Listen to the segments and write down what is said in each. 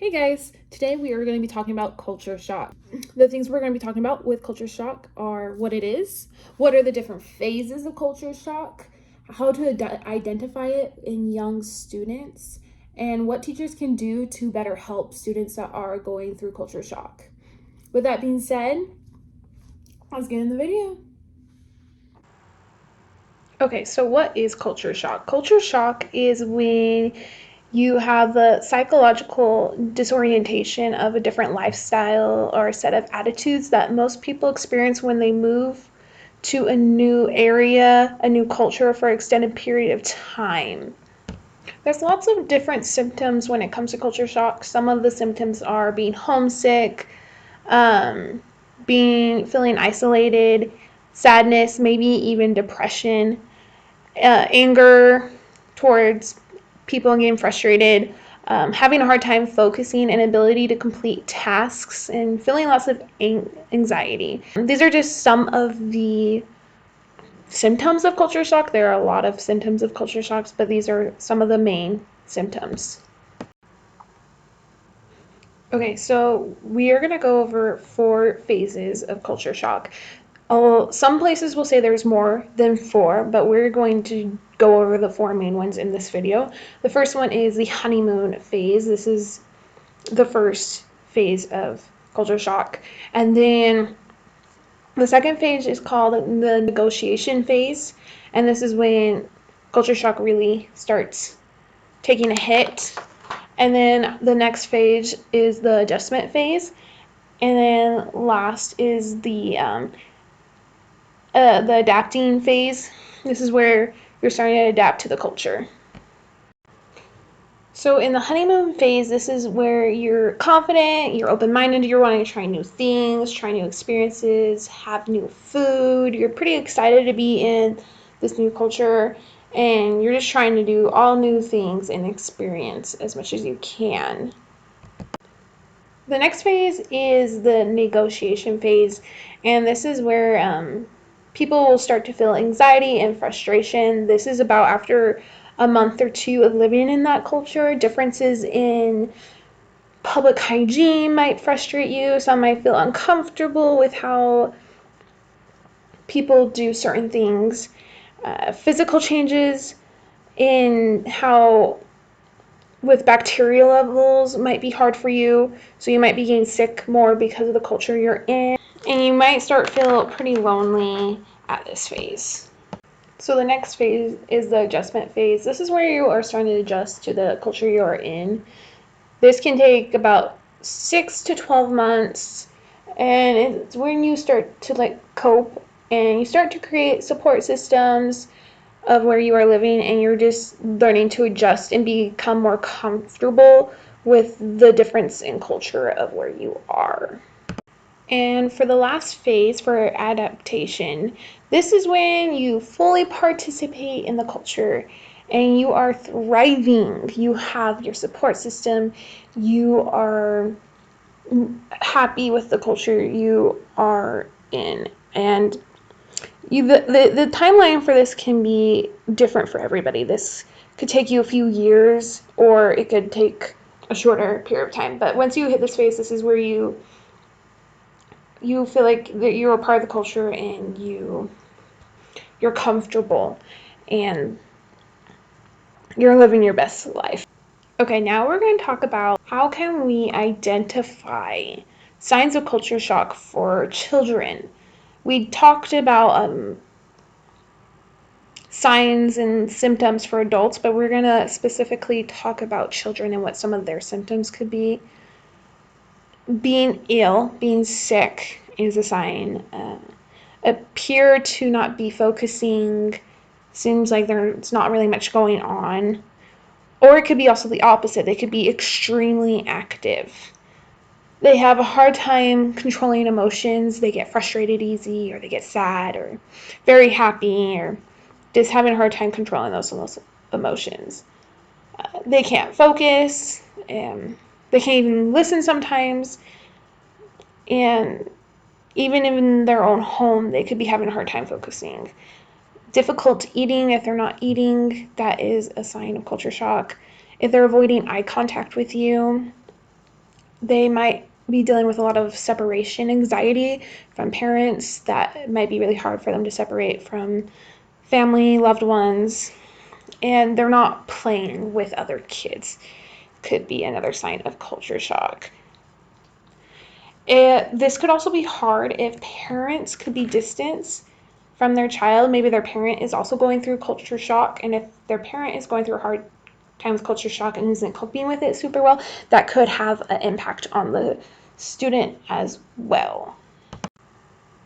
Hey guys, today we are going to be talking about culture shock. The things we're going to be talking about with culture shock are what it is, what are the different phases of culture shock, how to identify it in young students, and what teachers can do to better help students that are going through culture shock. With that being said, let's get in the video. Okay, so what is culture shock? Culture shock is when you have the psychological disorientation of a different lifestyle or a set of attitudes that most people experience when they move to a new area, a new culture for an extended period of time. There's lots of different symptoms when it comes to culture shock. Some of the symptoms are being homesick, um, feeling isolated, sadness, maybe even depression, anger towards people and getting frustrated, having a hard time focusing, and ability to complete tasks, and feeling lots of anxiety. These are just some of the symptoms of culture shock. There are a lot of symptoms of culture shocks, but these are some of the main symptoms. Okay, so we are going to go over 4 phases of culture shock. Some places will say there's more than 4, but we're going to go over the 4 main ones in this video. The first one is the honeymoon phase. This is the first phase of culture shock. And then the second phase is called the negotiation phase. And this is when culture shock really starts taking a hit. And then the next phase is the adjustment phase. And then last is the adapting phase. This is where you're starting to adapt to the culture. So in the honeymoon phase, this is where you're confident, you're open-minded, you're wanting to try new things, try new experiences, have new food. You're pretty excited to be in this new culture, and you're just trying to do all new things and experience as much as you can. The next phase is the negotiation phase, and this is where people will start to feel anxiety and frustration. This is about after a month or two of living in that culture. Differences in public hygiene might frustrate you. Some might feel uncomfortable with how people do certain things. Physical changes in how with bacteria levels might be hard for you, so you might be getting sick more because of the culture you're in, and you might start feel pretty lonely at this phase. So the next phase is the adjustment phase. This is where you are starting to adjust to the culture you are in. This can take about 6 to 12 months, and it's when you start to cope and you start to create support systems of where you are living, and you're just learning to adjust and become more comfortable with the difference in culture of where you are. And for the last phase, for adaptation, this is when you fully participate in the culture and you are thriving. You have your support system, you are happy with the culture you are in, and the timeline for this can be different for everybody. This could take you a few years, or it could take a shorter period of time. But once you hit this phase, this is where you feel like that you're a part of the culture, and you're comfortable, and you're living your best life. Okay, now we're going to talk about how can we identify signs of culture shock for children. We talked about signs and symptoms for adults, but we're going to specifically talk about children and what some of their symptoms could be. Being ill, being sick is a sign. Appear to not be focusing, seems like there's not really much going on. Or it could be also the opposite. They could be extremely active. They have a hard time controlling emotions. They get frustrated easy, or they get sad, or very happy, or just having a hard time controlling those emotions. They can't focus. They can't even listen sometimes. And even in their own home, they could be having a hard time focusing. Difficult eating. If they're not eating, that is a sign of culture shock. If they're avoiding eye contact with you, They might be dealing with a lot of separation anxiety from parents. That might be really hard for them to separate from family, loved ones, and they're not playing with other kids. Could be another sign of culture shock. This could also be hard if parents could be distant from their child. Maybe their parent is also going through culture shock, and if their parent is going through a hard time with culture shock and isn't coping with it super well, that could have an impact on the student as well.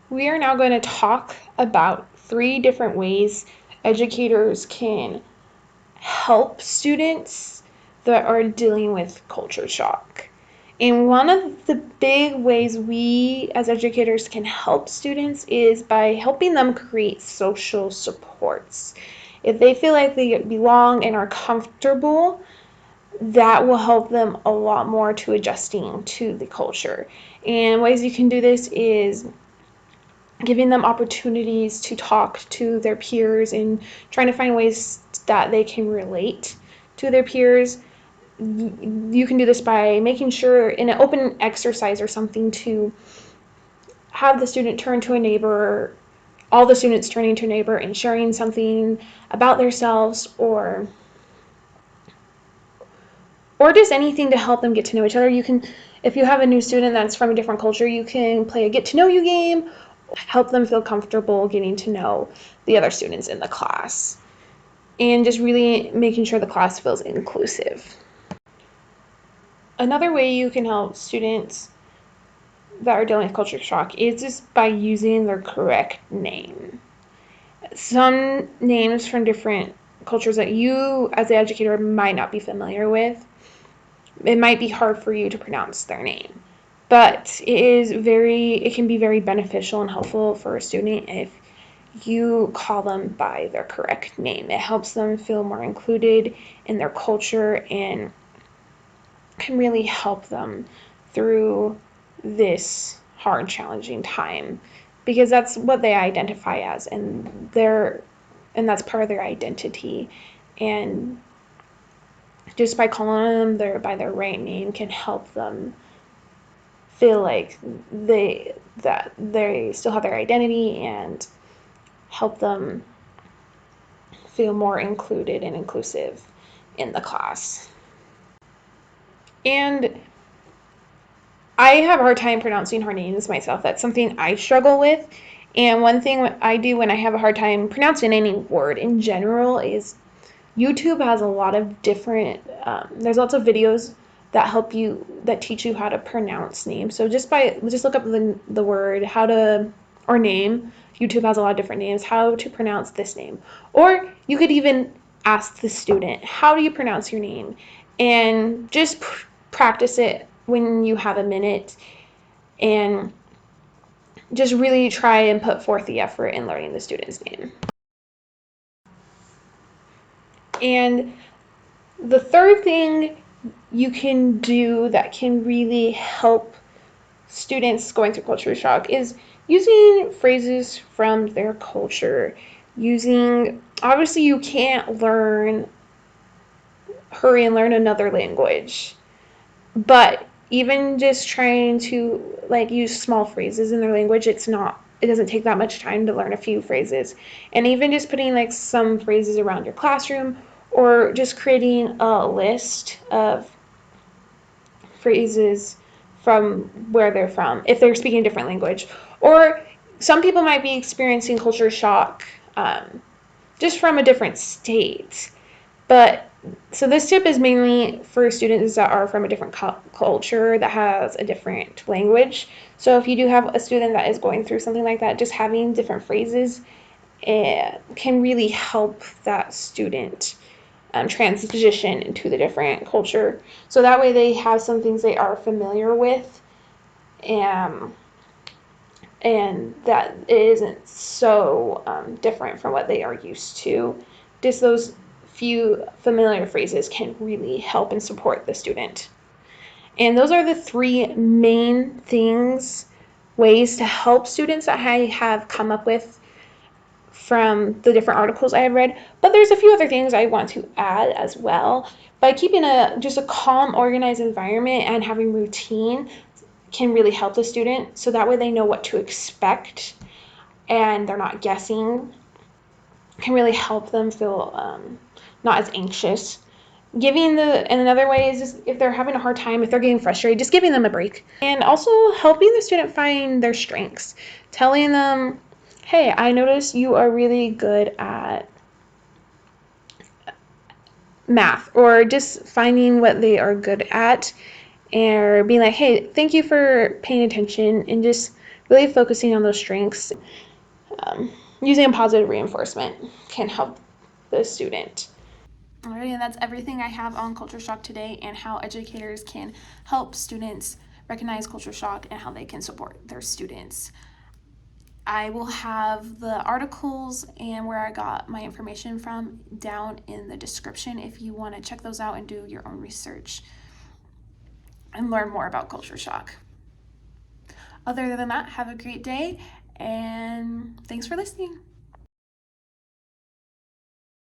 We are now going to talk about 3 different ways educators can help students that are dealing with culture shock. And one of the big ways we as educators can help students is by helping them create social supports. If they feel like they belong and are comfortable, that will help them a lot more to adjusting to the culture. And ways you can do this is giving them opportunities to talk to their peers and trying to find ways that they can relate to their peers. You can do this by making sure in an open exercise or something to have the student turn to a neighbor, all the students turning to a neighbor and sharing something about themselves or just anything to help them get to know each other. You can, if you have a new student that's from a different culture, you can play a get to know you game, help them feel comfortable getting to know the other students in the class, and just really making sure the class feels inclusive. Another way you can help students that are dealing with culture shock is just by using their correct name. Some names from different cultures that you as the educator might not be familiar with, it might be hard for you to pronounce their name, but it can be very beneficial and helpful for a student if you call them by their correct name. It helps them feel more included in their culture and can really help them through this hard, challenging time, because that's what they identify as, and that's part of their identity. And just by calling them by their right name can help them feel like they still have their identity and help them feel more included and inclusive in the class. And I have a hard time pronouncing her names myself. That's something I struggle with. And one thing I do when I have a hard time pronouncing any word in general is YouTube has a lot of different, there's lots of videos that teach you how to pronounce names. So just look up the word, or name. YouTube has a lot of different names, how to pronounce this name. Or you could even ask the student, how do you pronounce your name? And just practice it when you have a minute and just really try and put forth the effort in learning the student's name. And the third thing you can do that can really help students going through culture shock is using phrases from their culture. Obviously you can't hurry and learn another language, but even just trying to use small phrases in their language, it doesn't take that much time to learn a few phrases. And even just putting some phrases around your classroom, or just creating a list of phrases from where they're from, if they're speaking a different language. Or some people might be experiencing culture shock just from a different state. But so this tip is mainly for students that are from a different culture that has a different language. So if you do have a student that is going through something like that, just having different phrases can really help that student transition into the different culture. So that way they have some things they are familiar with, and that it isn't so different from what they are used to. Just those few familiar phrases can really help and support the student. And those are the 3 main ways to help students that I have come up with from the different articles I have read. But there's a few other things I want to add as well. by keeping just a calm, organized environment and having routine can really help the student, so that way they know what to expect and they're not guessing, can really help them feel not as anxious. And another way is just if they're having a hard time, if they're getting frustrated, just giving them a break. And also helping the student find their strengths. Telling them, hey, I noticed you are really good at math, or just finding what they are good at and being like, hey, thank you for paying attention, and just really focusing on those strengths. Using a positive reinforcement can help the student. Alrighty, and that's everything I have on culture shock today and how educators can help students recognize culture shock and how they can support their students. I will have the articles and where I got my information from down in the description if you want to check those out and do your own research and learn more about culture shock. Other than that, have a great day and thanks for listening.